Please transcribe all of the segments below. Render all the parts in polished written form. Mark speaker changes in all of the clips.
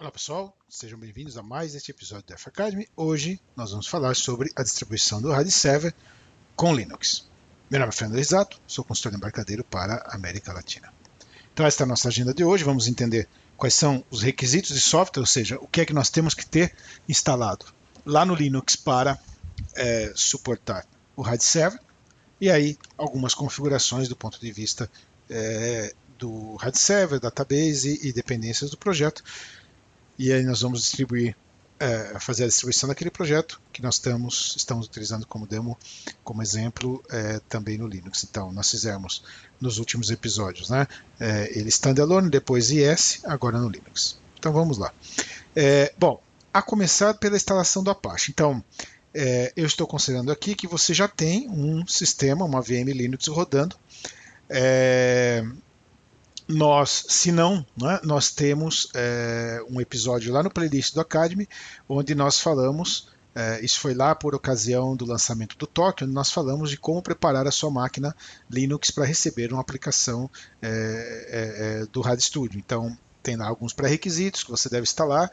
Speaker 1: Olá pessoal, sejam bem-vindos a mais este episódio da F Academy. Hoje nós vamos falar sobre a distribuição do RAID Server com Linux. Meu nome é Fernando Risato, sou consultor embarcadeiro para a América Latina. Então esta é a nossa agenda de hoje, vamos entender quais são os requisitos de software, ou seja, o que é que nós temos que ter instalado lá no Linux para suportar o RAID Server, e aí algumas configurações do ponto de vista do RAID Server, database e dependências do projeto. E aí nós vamos fazer a distribuição daquele projeto que nós estamos utilizando como demo, como exemplo, também no Linux. Então, nós fizemos nos últimos episódios, né? Ele standalone, depois IS, agora no Linux. Então, vamos lá. Bom, a começar pela instalação do Apache. Então, eu estou considerando aqui que você já tem um sistema, uma VM Linux rodando. Se não, né, nós temos um episódio lá no playlist do Academy, onde nós falamos, isso foi lá por ocasião do lançamento do Tokyo, onde nós falamos de como preparar a sua máquina Linux para receber uma aplicação do RAID Studio. Então, tem lá alguns pré-requisitos que você deve instalar,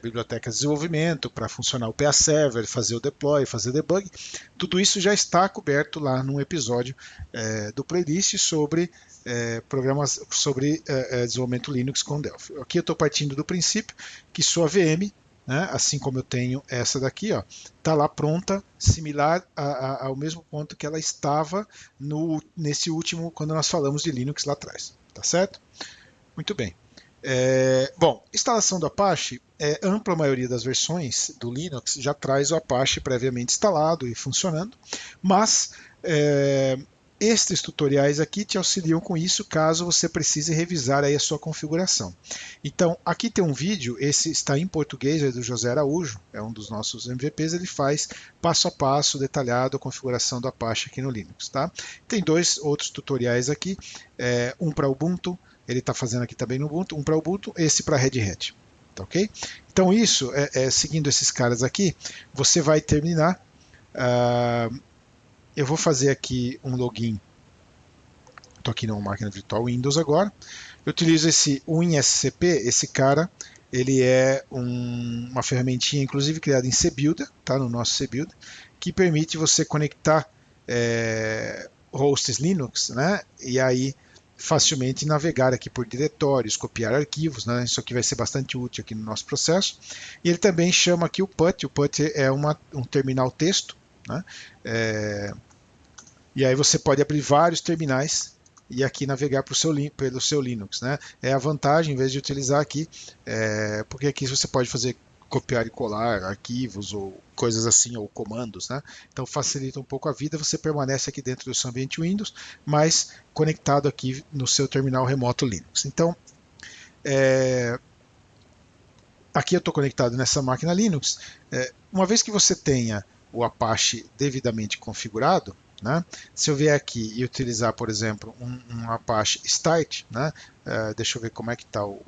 Speaker 1: biblioteca de desenvolvimento para funcionar o PA Server, fazer o deploy, fazer debug. Tudo isso já está coberto lá num episódio do playlist sobre programas sobre desenvolvimento Linux com Delphi. Aqui eu estou partindo do princípio que sua VM, né, assim como eu tenho essa daqui, está lá pronta, similar ao mesmo ponto que ela estava nesse último, quando nós falamos de Linux lá atrás. Tá certo? Muito bem. Bom, instalação do Apache, a ampla maioria das versões do Linux já traz o Apache previamente instalado e funcionando, mas estes tutoriais aqui te auxiliam com isso caso você precise revisar aí a sua configuração. Então, aqui tem um vídeo, esse está em português, é do José Araújo, é um dos nossos MVPs, ele faz passo a passo detalhado a configuração do Apache aqui no Linux. Tá? Tem dois outros tutoriais aqui, um para Ubuntu, ele está fazendo aqui também no Ubuntu, um para Ubuntu, esse para Red Hat. Tá, ok? Então isso, seguindo esses caras aqui, você vai terminar. Eu vou fazer aqui um login. Estou aqui numa máquina virtual Windows agora. Eu utilizo esse WinSCP, esse cara, ele é uma ferramentinha, inclusive criada em CBuilder, tá? No nosso CBuilder, que permite você conectar hosts Linux, né? E aí facilmente navegar aqui por diretórios, copiar arquivos, né? Isso aqui vai ser bastante útil aqui no nosso processo. E ele também chama aqui o PuT é um terminal texto, né? E aí você pode abrir vários terminais e aqui navegar pelo seu Linux, né? É a vantagem, em vez de utilizar aqui, porque aqui você pode fazer copiar e colar arquivos ou coisas assim, ou comandos, né? Então facilita um pouco a vida, você permanece aqui dentro do seu ambiente Windows, mas conectado aqui no seu terminal remoto Linux. Então, aqui eu estou conectado nessa máquina Linux. Uma vez que você tenha o Apache devidamente configurado, né? Se eu vier aqui e utilizar, por exemplo, um Apache Start, né? Deixa eu ver como é que está o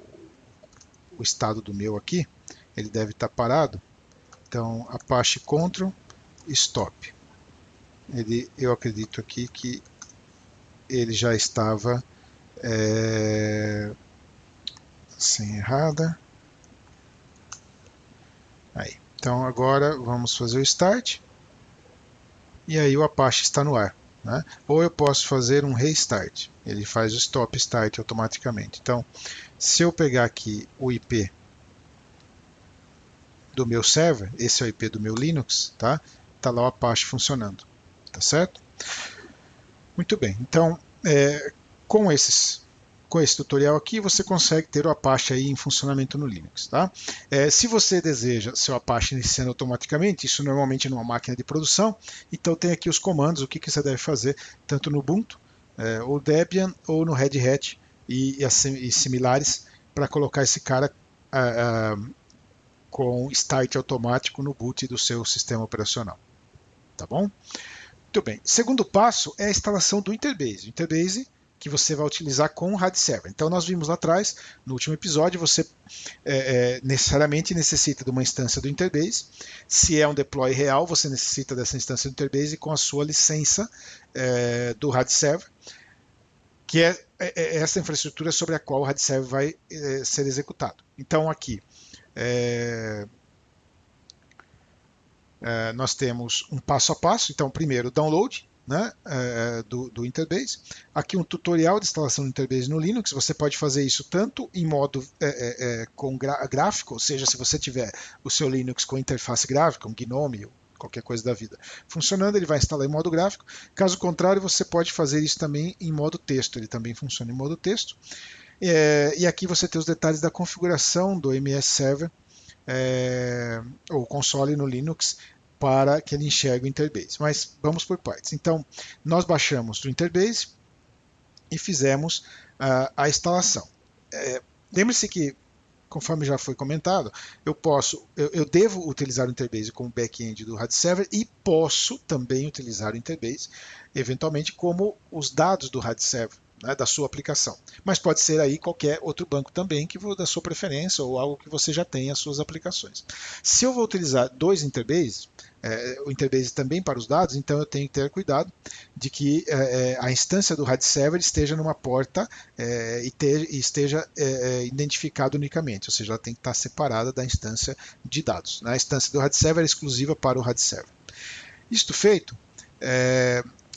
Speaker 1: estado do meu aqui. Ele deve estar parado. Então, Apache Ctrl Stop. Eu acredito aqui que ele já estava sem errada. Aí. Então, agora vamos fazer o Start. E aí o Apache está no ar. Né? Ou eu posso fazer um Restart. Ele faz o Stop Start automaticamente. Então, se eu pegar aqui o IP do meu server, esse é o IP do meu Linux, tá? Tá lá o Apache funcionando, tá certo? Muito bem, então com esse tutorial aqui você consegue ter o Apache aí em funcionamento no Linux, tá? Se você deseja seu Apache iniciando automaticamente, isso normalmente é numa máquina de produção, então tem aqui os comandos, o que você deve fazer, tanto no Ubuntu, ou Debian, ou no Red Hat e similares, para colocar esse cara com start automático no boot do seu sistema operacional. Tá bom? Muito bem. Segundo passo é a instalação do Interbase. O Interbase que você vai utilizar com o RAID Server. Então nós vimos lá atrás, no último episódio, você necessariamente necessita de uma instância do Interbase. Se é um deploy real, você necessita dessa instância do Interbase com a sua licença do RAID Server, que é essa infraestrutura sobre a qual o RAID Server vai ser executado. Então aqui, nós temos um passo a passo. Então, primeiro, download, né, do Interbase. Aqui um tutorial de instalação do Interbase no Linux. Você pode fazer isso tanto em modo com gráfico, ou seja, se você tiver o seu Linux com interface gráfica, um GNOME, qualquer coisa da vida, funcionando, ele vai instalar em modo gráfico. Caso contrário, você pode fazer isso também em modo texto. Ele também funciona em modo texto. E aqui você tem os detalhes da configuração do MS Server, ou console no Linux, para que ele enxergue o Interbase. Mas vamos por partes. Então, nós baixamos do Interbase e fizemos a instalação. Lembre-se que, conforme já foi comentado, eu devo utilizar o Interbase como back-end do RAD Server e posso também utilizar o Interbase, eventualmente, como os dados do RAD Server, né, da sua aplicação. Mas pode ser aí qualquer outro banco também que da sua preferência ou algo que você já tenha as suas aplicações. Se eu vou utilizar dois Interbases, o Interbase também para os dados, então eu tenho que ter cuidado de que a instância do RAD Server esteja numa porta e esteja identificada unicamente, ou seja, ela tem que estar separada da instância de dados. A instância do RAD Server é exclusiva para o RAD Server. Isto feito,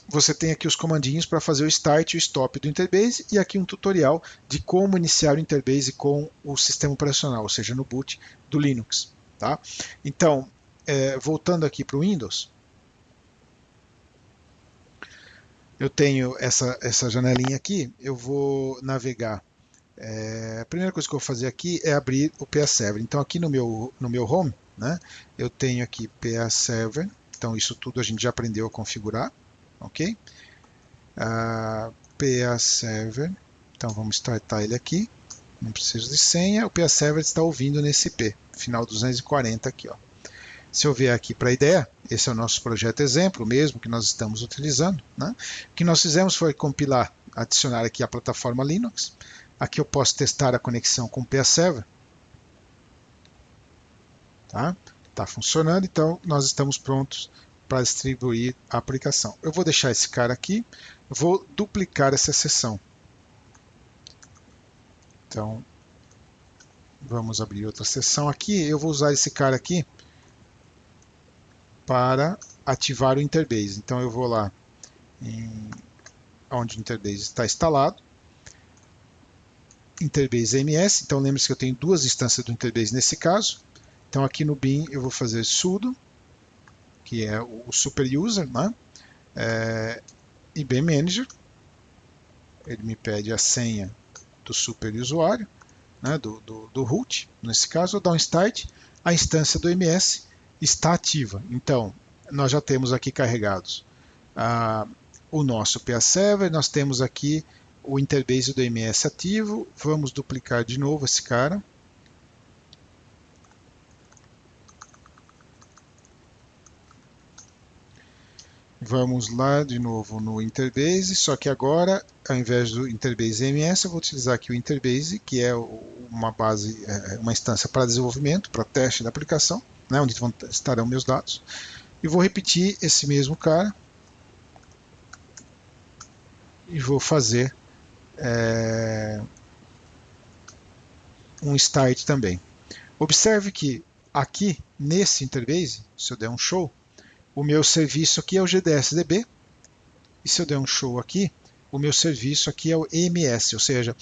Speaker 1: você tem aqui os comandinhos para fazer o start e o stop do Interbase e aqui um tutorial de como iniciar o Interbase com o sistema operacional, ou seja, no boot do Linux. Tá? Então, voltando aqui para o Windows, eu tenho essa janelinha aqui, eu vou navegar. A primeira coisa que eu vou fazer aqui é abrir o PA Server. Então aqui no meu home, né, eu tenho aqui PA Server, então isso tudo a gente já aprendeu a configurar. Ok? PA Server, então vamos startar ele aqui, não preciso de senha, o PA Server está ouvindo nesse IP, final 240 aqui, ó. Se eu vier aqui para a ideia, esse é o nosso projeto exemplo mesmo que nós estamos utilizando, né? O que nós fizemos foi compilar, adicionar aqui a plataforma Linux, aqui eu posso testar a conexão com o PA Server, tá? Tá funcionando, então nós estamos prontos para distribuir a aplicação. Eu vou deixar esse cara aqui, vou duplicar essa seção. Então, vamos abrir outra seção aqui. Eu vou usar esse cara aqui para ativar o Interbase. Então, eu vou lá onde o Interbase está instalado. Interbase MS. Então, lembre-se que eu tenho duas instâncias do Interbase nesse caso. Então, aqui no bin eu vou fazer sudo, que é o super user, né? IB Manager, ele me pede a senha do super usuário, né? do root, nesse caso eu dou um start, a instância do MS está ativa, então nós já temos aqui carregados o nosso PA Server, nós temos aqui o Interbase do MS ativo, vamos duplicar de novo esse cara. Vamos lá de novo no Interbase, só que agora, ao invés do Interbase MS, eu vou utilizar aqui o Interbase, que é uma base, uma instância para desenvolvimento, para teste da aplicação, né, onde estarão meus dados. E vou repetir esse mesmo cara e vou fazer um start também. Observe que aqui nesse Interbase, se eu der um show, o meu serviço aqui é o GDSDB, e se eu der um show aqui, o meu serviço aqui é o EMS, ou seja,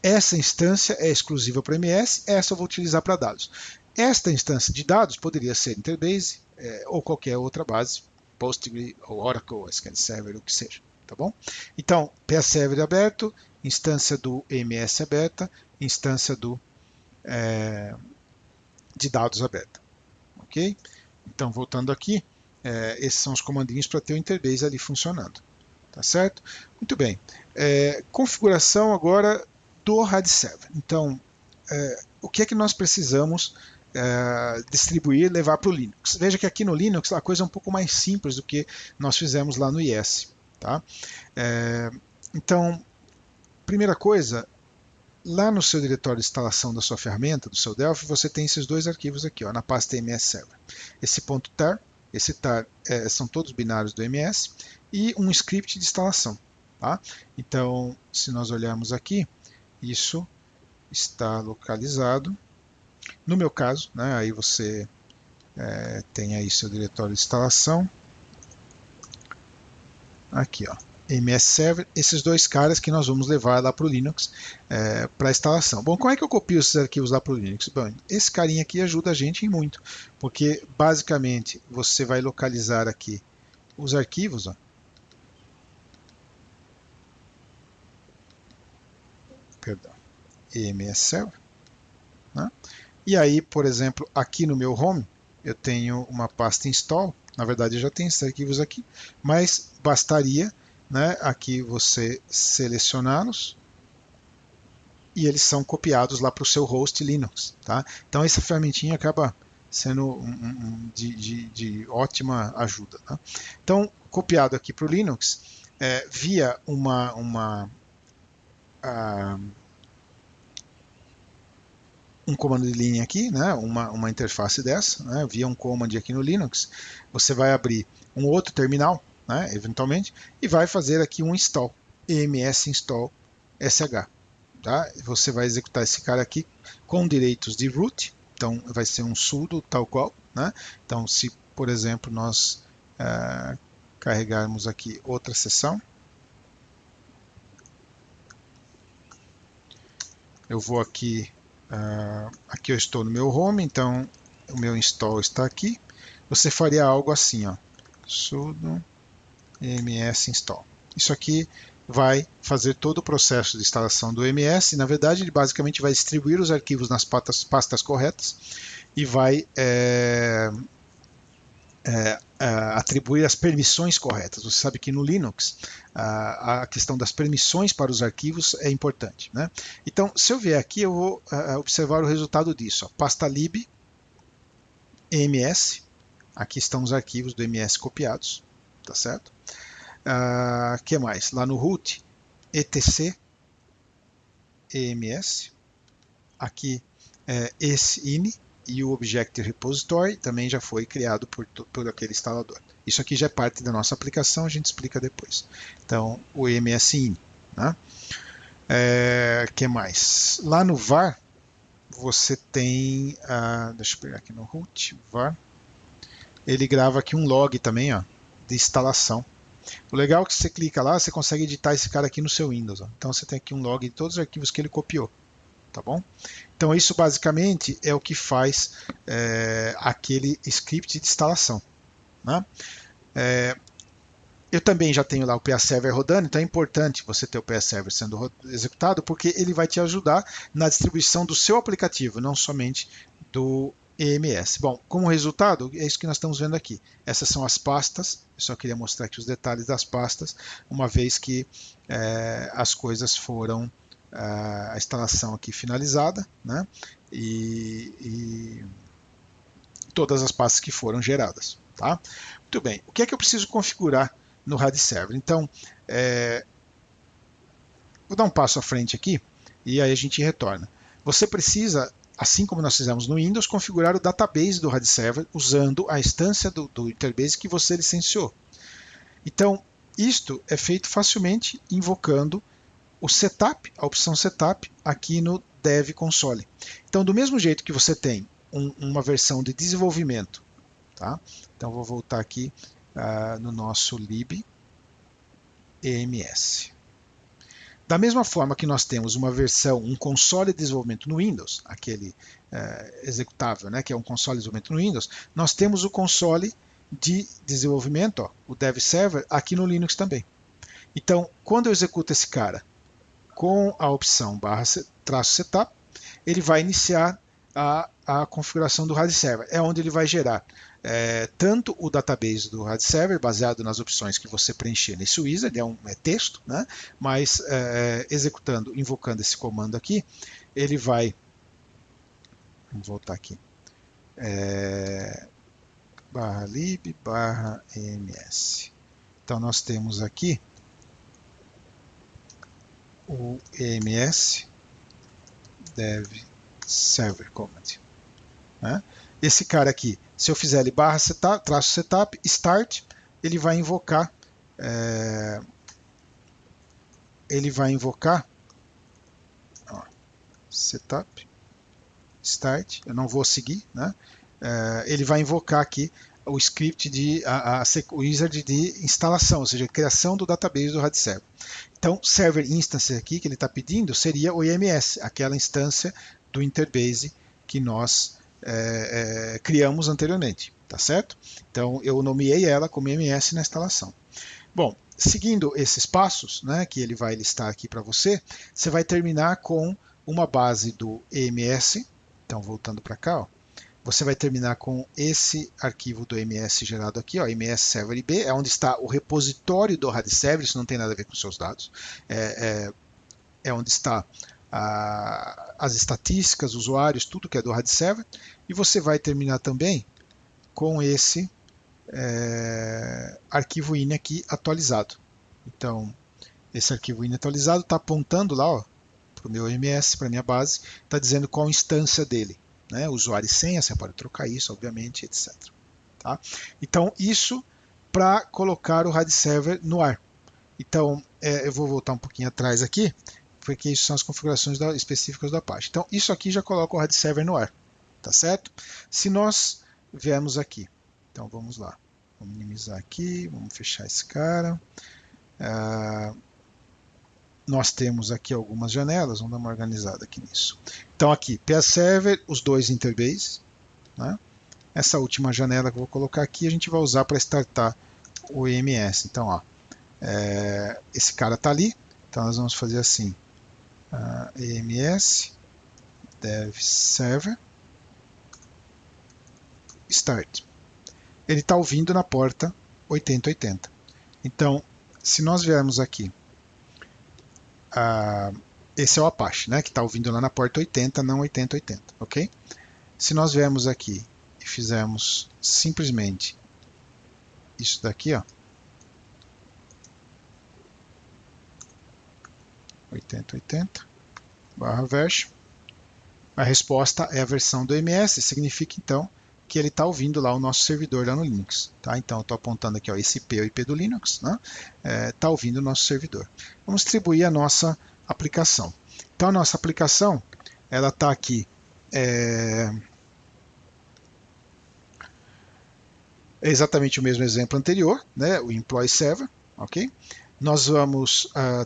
Speaker 1: essa instância é exclusiva para o EMS, essa eu vou utilizar para dados. Esta instância de dados poderia ser Interbase ou qualquer outra base, Postgre ou Oracle, SQL Server, o que seja, tá bom? Então, PA Server aberto, instância do EMS aberta, instância de dados aberta, ok? Então, voltando aqui, esses são os comandinhos para ter o Interbase ali funcionando. Tá certo? Muito bem. Configuração agora do RAD Server. Então, o que é que nós precisamos distribuir e levar para o Linux? Veja que aqui no Linux a coisa é um pouco mais simples do que nós fizemos lá no IS. Tá? Então, primeira coisa, lá no seu diretório de instalação da sua ferramenta, do seu Delphi, você tem esses dois arquivos aqui, ó, na pasta MS Server. Esse .tar, esse tar são todos binários do MS, e um script de instalação. Tá? Então, se nós olharmos aqui, isso está localizado No meu caso, né, aí você tem aí seu diretório de instalação. Aqui, ó, MS Server, esses dois caras que nós vamos levar lá para o Linux para instalação. Bom, como é que eu copio esses arquivos lá para o Linux? Bom, esse carinha aqui ajuda a gente em muito, porque basicamente você vai localizar aqui os arquivos, ó. Perdão, EMS Server, né? E aí, por exemplo, aqui no meu home, eu tenho uma pasta install. Na verdade, eu já tenho esses arquivos aqui, mas bastaria, né, aqui você selecioná-los e eles são copiados lá para o seu host Linux. Tá? Então, essa ferramentinha acaba sendo de ótima ajuda. Tá? Então, copiado aqui para o Linux, via um comando de linha aqui, né, uma interface dessa, né, via um command aqui no Linux, você vai abrir um outro terminal, né, eventualmente, e vai fazer aqui um install, ems install sh. Tá? Você vai executar esse cara aqui com direitos de root, então vai ser um sudo tal qual. Né? Então, se, por exemplo, nós carregarmos aqui outra seção, eu vou aqui, aqui eu estou no meu home, então o meu install está aqui. Você faria algo assim, ó, sudo ms install. Isso aqui vai fazer todo o processo de instalação do MS. Na verdade, ele basicamente vai distribuir os arquivos nas pastas corretas e vai atribuir as permissões corretas. Você sabe que no Linux a questão das permissões para os arquivos é importante. Né? Então, se eu vier aqui, eu vou observar o resultado disso. Ó. Pasta lib, ems, aqui estão os arquivos do MS copiados, tá certo? Que mais? Lá no root, etc, ems, aqui esse ini, e o Object Repository também já foi criado por aquele instalador. Isso aqui já é parte da nossa aplicação, a gente explica depois. Então, o EMSIN. Né? Que mais? Lá no var, você tem, deixa eu pegar aqui no root, var, ele grava aqui um log também, ó, de instalação. O legal é que você clica lá, você consegue editar esse cara aqui no seu Windows. Ó. Então você tem aqui um log de todos os arquivos que ele copiou. Tá bom? Então isso basicamente é o que faz aquele script de instalação. Né? Eu também já tenho lá o PA Server rodando, então é importante você ter o PA Server sendo executado, porque ele vai te ajudar na distribuição do seu aplicativo, não somente do EMS. Bom, como resultado, é isso que nós estamos vendo aqui. Essas são as pastas, eu só queria mostrar aqui os detalhes das pastas, uma vez que as coisas foram a instalação aqui finalizada, né? E todas as pastas que foram geradas. Tá? Muito bem. O que é que eu preciso configurar no RAD Server? Então, vou dar um passo à frente aqui e aí a gente retorna. Você precisa, assim como nós fizemos no Windows, configurar o database do RAD Server usando a instância do Interbase que você licenciou. Então, isto é feito facilmente invocando o setup, a opção setup, aqui no Dev Console. Então, do mesmo jeito que você tem uma versão de desenvolvimento, tá? Então, vou voltar aqui no nosso lib ems. Da mesma forma que nós temos uma versão, um console de desenvolvimento no Windows, aquele executável, né, que é um console de desenvolvimento no Windows, nós temos o console de desenvolvimento, ó, o Dev Server, aqui no Linux também. Então, quando eu executo esse cara com a opção /setup, ele vai iniciar a configuração do RAD Server. É onde ele vai gerar tanto o database do RAD Server, baseado nas opções que você preencher nesse wizard, é texto, né? Mas executando, invocando esse comando aqui, ele vai, vamos voltar aqui, /lib /ems. Então nós temos aqui o ems dev server command. Né? Esse cara aqui, se eu fizer ele /setup start, ele vai invocar ó, setup start, eu não vou seguir, né? Ele vai invocar aqui o script o wizard de instalação, ou seja, criação do database do RAD Server. Então, server instance aqui que ele está pedindo seria o IMS, aquela instância do Interbase que nós criamos anteriormente, tá certo? Então, eu nomeei ela como IMS na instalação. Bom, seguindo esses passos, né, que ele vai listar aqui para você, você vai terminar com uma base do EMS. Então, voltando para cá, ó, você vai terminar com esse arquivo do EMS gerado aqui, ó, EMS Server IB, é onde está o repositório do RAD Server, isso não tem nada a ver com seus dados, é onde está as estatísticas, usuários, tudo que é do RAD Server, e você vai terminar também com esse arquivo INI aqui atualizado. Então, esse arquivo INI atualizado está apontando lá para o meu EMS, para a minha base, está dizendo qual instância dele. Né? Usuário e senha, você pode trocar isso, obviamente, etc. Tá? Então, isso para colocar o RAD Server no ar. Então, eu vou voltar um pouquinho atrás aqui, porque isso são as configurações específicas da Apache. Então, isso aqui já coloca o RAD Server no ar, tá certo? Se nós viermos aqui, então vamos lá, vamos minimizar aqui, vamos fechar esse cara. Nós temos aqui algumas janelas, vamos dar uma organizada aqui nisso. Então aqui, PA Server, os dois interbases. Né? Essa última janela que eu vou colocar aqui, a gente vai usar para startar o EMS. Então, ó, esse cara está ali, então nós vamos fazer assim, EMS, dev server, start. Ele está ouvindo na porta 8080. Então, se nós viermos aqui, esse é o Apache, né, que está ouvindo lá na porta 80, não 8080, ok? Se nós viermos aqui e fizermos simplesmente isso daqui, ó, 8080 barra version, a resposta é a versão do EMS, significa então que ele está ouvindo lá o nosso servidor lá no Linux. Tá? Então eu estou apontando aqui, ó, esse IP é o IP do Linux, né? Está ouvindo o nosso servidor. Vamos distribuir a nossa aplicação. Então a nossa aplicação, ela está aqui, é exatamente o mesmo exemplo anterior, né? O Employee Server, ok? Nós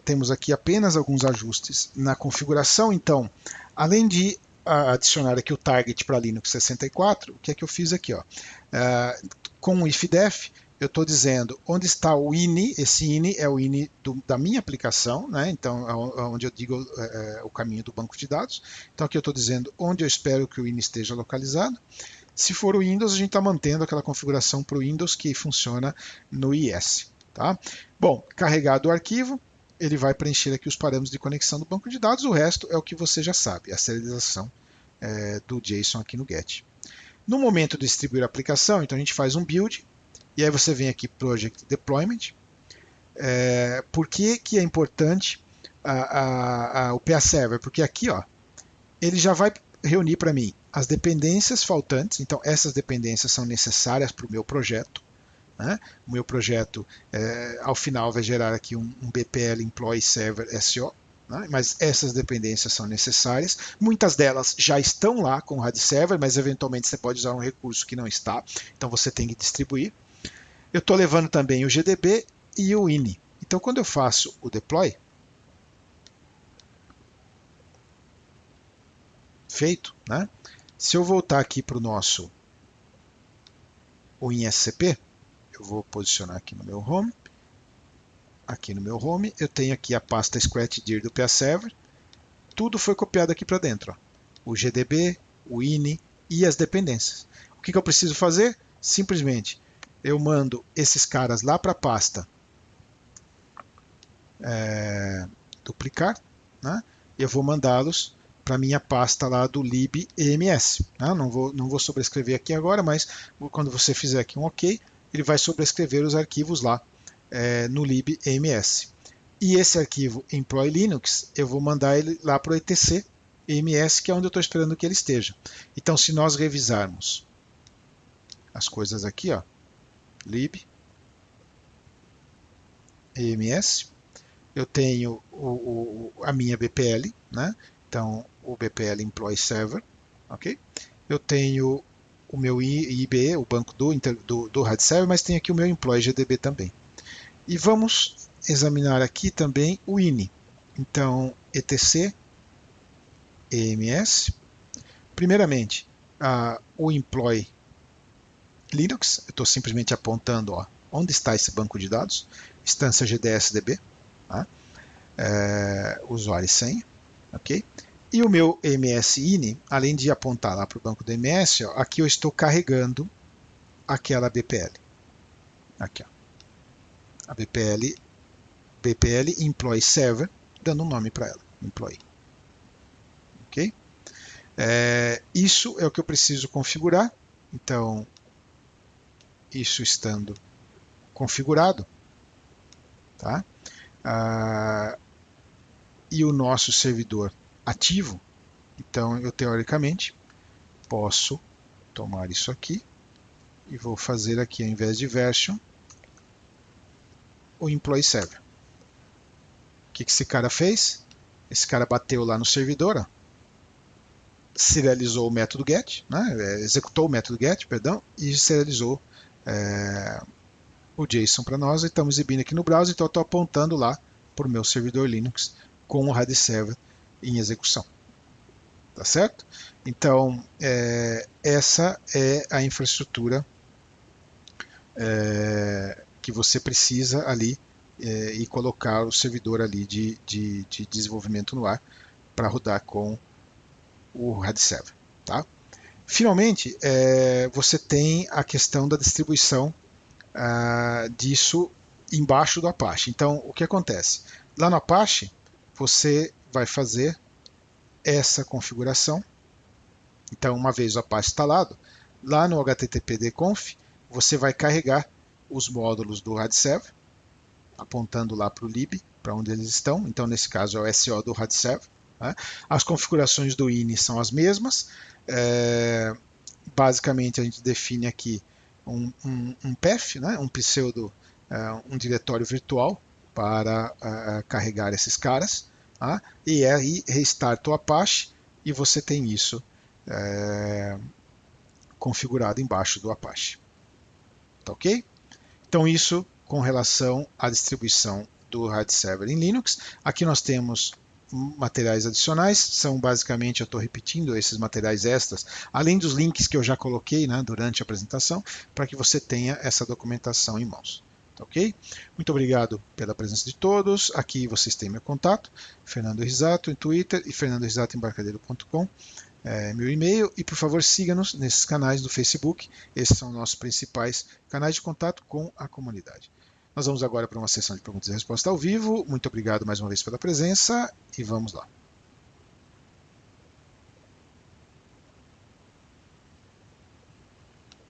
Speaker 1: temos aqui apenas alguns ajustes na configuração, então, além de adicionar aqui o target para Linux 64, o que é que eu fiz aqui? Ó? Com o ifdef, eu estou dizendo onde está o INI, esse INI é o INI da minha aplicação, né? Então, onde eu digo o caminho do banco de dados. Então, aqui eu estou dizendo onde eu espero que o INI esteja localizado. Se for o Windows, a gente está mantendo aquela configuração para o Windows que funciona no IS. Tá? Bom, carregado o arquivo, ele vai preencher aqui os parâmetros de conexão do banco de dados, o resto é o que você já sabe, a serialização do JSON aqui no GET. No momento de distribuir a aplicação, então a gente faz um build, e aí você vem aqui Project Deployment. Por que é importante o PA Server? Porque aqui ó, ele já vai reunir para mim as dependências faltantes, então essas dependências são necessárias para o meu projeto. Né? O meu projeto, ao final, vai gerar aqui um BPL Employee Server SO, né? Mas essas dependências são necessárias. Muitas delas já estão lá com o RAD Server, mas eventualmente você pode usar um recurso que não está, então você tem que distribuir. Eu estou levando também o GDB e o INI. Então, quando eu faço o deploy, feito, né? Se eu voltar aqui para o nosso WinSCP, eu vou posicionar aqui no meu home. Aqui no meu home, eu tenho aqui a pasta scratchdir do PA Server. Tudo foi copiado aqui para dentro. Ó. O GDB, o INI e as dependências. O que eu preciso fazer? Simplesmente, eu mando esses caras lá para a pasta duplicar. Né? Eu vou mandá-los para a minha pasta lá do lib.ems. Né? Não vou sobrescrever aqui agora, mas quando você fizer aqui um OK, ele vai sobrescrever os arquivos lá no lib.ems. E esse arquivo employ Linux, eu vou mandar ele lá para o etc ems, que é onde eu estou esperando que ele esteja. Então, se nós revisarmos as coisas aqui, ó, lib ems, eu tenho a minha BPL, né? Então, o BPL Employee Server, ok? Eu tenho o meu IBE, o banco do RAD Server, mas tem aqui o meu Employee GDB também. E vamos examinar aqui também o INI. Então, etc EMS. Primeiramente, o Employee Linux, eu estou simplesmente apontando onde está esse banco de dados, instância GDSDB, tá? Usuário e senha, ok? E o meu MS-INI, além de apontar lá para o banco do MS, aqui eu estou carregando aquela BPL. Aqui, a BPL Employee Server, dando um nome para ela, Employee. Ok? Isso é o que eu preciso configurar. Então, isso estando configurado, tá? E o nosso servidor ativo, então eu teoricamente posso tomar isso aqui e vou fazer aqui, ao invés de version, o employee server. O que esse cara fez? Esse cara bateu lá no servidor, ó, serializou o método get, né? Executou o método get, perdão, e serializou o JSON para nós. E estamos exibindo aqui no browser, então eu estou apontando lá para o meu servidor Linux com o RAD Server em execução. Tá certo? Então, essa é a infraestrutura que você precisa ali e colocar o servidor ali de desenvolvimento no ar para rodar com o RAD Server. Tá? Finalmente, você tem a questão da distribuição disso embaixo do Apache. Então, o que acontece? Lá no Apache, você vai fazer essa configuração. Então, uma vez o Apache instalado, lá no httpd-conf, você vai carregar os módulos do RAD Server, apontando lá para o lib, para onde eles estão. Então, nesse caso, é o SO do RAD Server. Né? As configurações do INI são as mesmas. Basicamente, a gente define aqui um path, né? Um pseudo, um diretório virtual para carregar esses caras. Tá? E aí, restart o Apache e você tem isso configurado embaixo do Apache. Tá ok? Então isso com relação à distribuição do RAD Server em Linux. Aqui nós temos materiais adicionais, são basicamente, eu estou repetindo esses materiais extras, além dos links que eu já coloquei, né, durante a apresentação, para que você tenha essa documentação em mãos. Tá ok? Muito obrigado pela presença de todos. Aqui vocês têm meu contato, Fernando Risato em Twitter e fernandorisato.embarcadeiro.com. Meu e-mail, e por favor siga-nos nesses canais do Facebook. Esses são nossos principais canais de contato com a comunidade. Nós vamos agora para uma sessão de perguntas e respostas ao vivo. Muito obrigado mais uma vez pela presença e vamos lá.